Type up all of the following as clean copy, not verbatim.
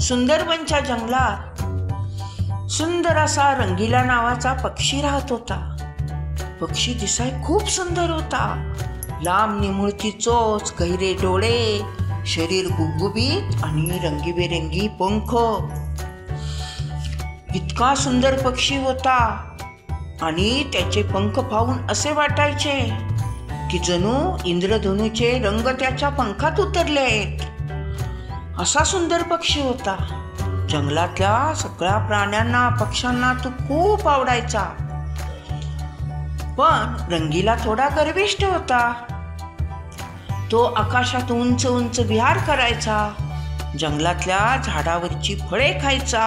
सुंदरबनच्या जंगलात सुंदर असा रंगीला नावाचा पक्षी राहत होता. पक्षी दिसाय खूप सुंदर होता. लांब निमुळती चोच, गहिरे डोळे, शरीर गुबगुबीत आणि रंगीबेरंगी पंख. इतका सुंदर पक्षी होता आणि त्याचे पंख पाहून असे वाटायचे की जणू इंद्रधनुचे रंग त्याच्या पंखात उतरले आहेत. असा सुंदर पक्षी होता. जंगलातल्या सगळ्या प्राण्यांना, पक्ष्यांना तो खूप आवडायचा. पण रंगीला थोडा गर्विष्ठ होता. तो आकाशात उंच उंच विहार करायचा, जंगलातल्या झाडावरची फळे खायचा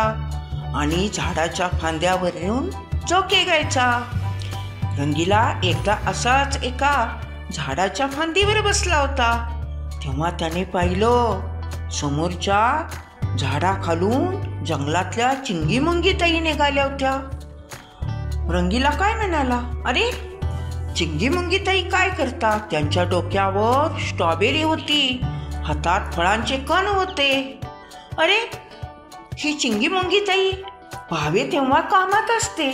आणि झाडाच्या फांद्यावर येऊन झोके गायचा. रंगीला एकदा असाच एका झाडाच्या फांदीवर बसला होता. तेव्हा त्याने पाहिलं समोरच्या झाडाखालून जंगलातल्या चिंगीमुंगी ताई निघाल्या होत्या. रंगीला काय म्हणाला, अरे चिंगीमुंगी ताई काय करतात? त्यांच्या डोक्यावर स्ट्रॉबेरी होती, हातात फळांचे कण होते. अरे ही चिंगीमुंगी ताई पाहावे तेव्हा कामात असते,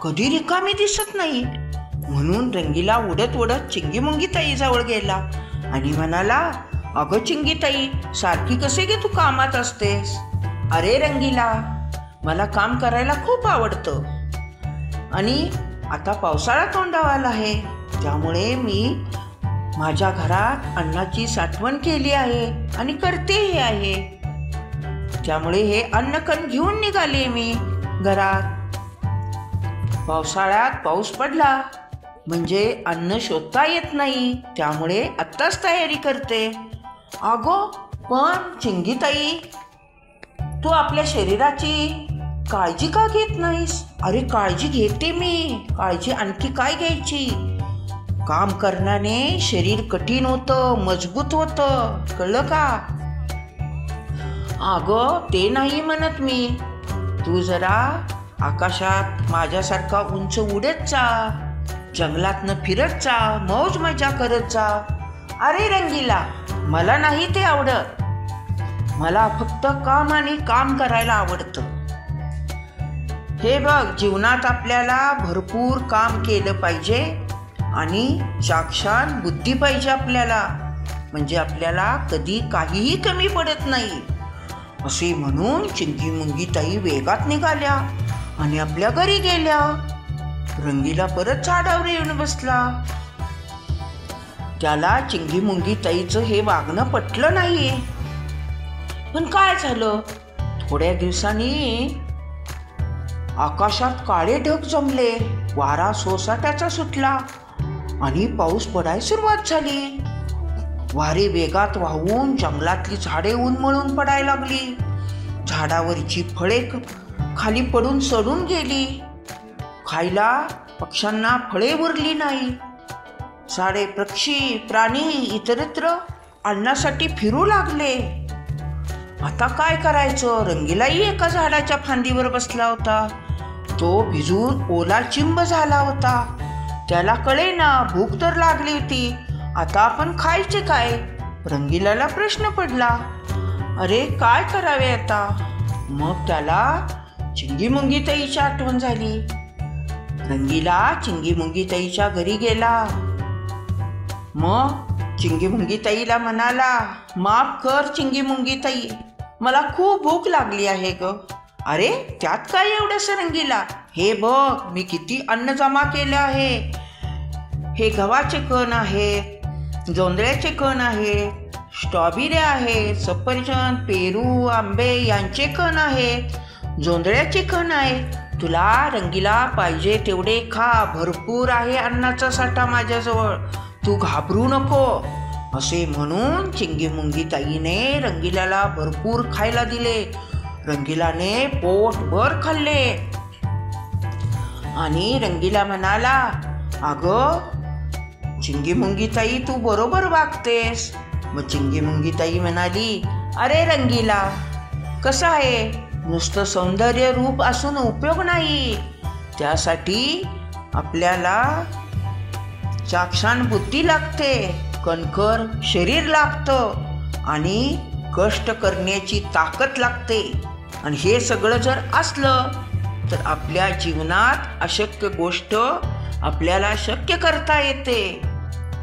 कधी रिकामी दिसत नाही. म्हणून रंगीला उडत उडत चिंगीमुंगी ताई जवळ गेला आणि म्हणाला, अगं चिंगीताई, सारखी कसे गे तू कामात असतेस? अरे रंगीला, मला काम करायला खूप आवडतं आणि आता पावसाळा तोंडावाला आहे, त्यामुळे मी माझ्या घरात अन्नाची साठवण केली आहे आणि करतेही आहे. त्यामुळे हे अन्नकण घेऊन निघाले मी घरात. पावसाळ्यात पाऊस पडला म्हणजे अन्न शोधता येत नाही, त्यामुळे आत्ताच तयारी करते. अगो पण चिंगीताई, तू आपल्या शरीराची काळजी का घेत नाहीस? अरे काळजी घेते मी, काळजी आणखी काय घ्यायची? काम करण्याने शरीर कठीण होतं, मजबूत होतं, कळलं का? अगं ते नाही म्हणत मी, तू जरा आकाशात माझ्यासारखा उंच उडत जा, जंगलातनं फिरत जा, मौज मजा करत जा. अरे रंगीला, मला नाही ते आवडत, मला फक्त काम आणि काम करायला आवडतं. हे बघ, जीवनात आपल्याला भरपूर काम केलं पाहिजे आणि चाक्षान बुद्धी पाहिजे आपल्याला, म्हणजे आपल्याला कधी काहीही कमी पडत नाही. असे म्हणून चिंगीमुंगी ताई वेगात निघाल्या आणि आपल्या घरी गेल्या. रंगीला परत झाडावर येऊन बसला. त्याला चिंगीमुंगी ताईचं हे वागणं पटलं नाही. पण काय झालं, थोड्या दिवसांनी आकाशात काळे ढग जमले, वारा सोसाट्याचा सुटला आणि पाऊस पडायला सुरुवात झाली. वारे वेगात वाहून जंगलातली झाडे उन्मळून पडायला लागली. झाडावरची फळे खाली पडून सडून गेली. खायला पक्ष्यांना फळे उरली नाही. सारे पक्षी, प्राणी इतरत्र अन्नासाठी फिरू लागले. आता काय करायचं? रंगीलाही एका झाडाच्या फांदीवर बसला होता. तो भिजून ओला चिंब झाला होता. त्याला कळेना, भूक तर लागली होती, आता आपण खायचे काय? रंगीलाला प्रश्न पडला, अरे काय करावे आता? मग त्याला चिंगीमुंगी ताईची आठवण झाली. रंगीला चिंगीमुंगी ताईच्या घरी गेला. मग चिंगीमुंगी ताईला म्हणाला, माफ कर चिंगीमुंगी ताई, मला खूप भूक लागली आहे ग. अरे त्यात काय एवढंसं रंगीला, हे बघ मी किती अन्न जमा केलं आहे. हे गव्हाचे कण आहेत, जोंधळ्याचे कण आहेत, स्ट्रॉबेऱ्या आहेत, सफरचंद, पेरू, आंबे यांचे कण आहेत, जोंधळ्याचे कण आहेत. तुला रंगीला पाहिजे तेवढे खा, भरपूर आहे अन्नाचा साठा माझ्याजवळ, तू घाबरू नको. असे म्हणून चिंगीमुंगी ताईने रंगीलाला भरपूर खायला दिले. रंगीलाने पोटभर खाल्ले आणि रंगीला म्हणाला, अगं चिंगीमुंगी ताई, तू बरोबर वागतेस. मग चिंगीमुंगी ताई म्हणाली, अरे रंगीला, कसं आहे, नुसतं सौंदर्य रूप असून उपयोग नाही, त्यासाठी आपल्याला चाक्षान बुद्धी लागते, कणखर शरीर लागतं आणि कष्ट करण्याची ताकद लागते. आणि हे सगळं जर असलं तर आपल्या जीवनात अशक्य गोष्ट आपल्याला शक्य करता येते.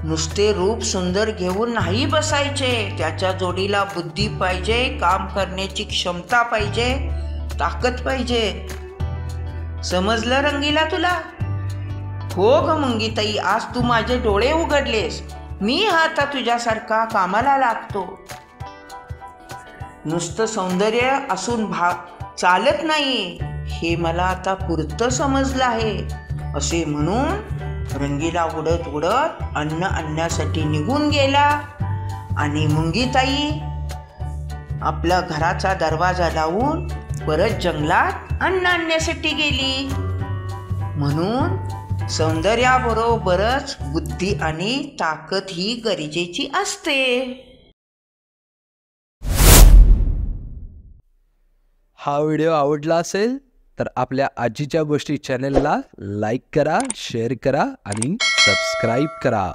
नुसते रूप सुंदर घेऊन नाही बसायचे, त्याच्या जोडीला बुद्धी पाहिजे, काम करण्याची क्षमता पाहिजे, ताकद पाहिजे. समजलं रंगीला तुला? हो ग मंगीताई, आज तू माझे डोळे उघडलेस. मी आता तुझ्यासारखा कामाला लागतो. नुसतं सौंदर्य असून चालत नाही, हे मला आता पुरतं समजलं आहे. असे म्हणून रंगीला उडत उडत अन्न आणण्यासाठी निघून गेला. आणि मंगीताई आपल्या घराचा दरवाजा लावून परत जंगलात अन्न आणण्यासाठी गेली. म्हणून सौंदर्याबरोबरच बुद्धी आणि ताकद ही गरजेची असते. हा व्हिडिओ आवडला असेल तर आपल्या आजीच्या गोष्टी चॅनलला लाईक करा, शेअर करा आणि सबस्क्राईब करा.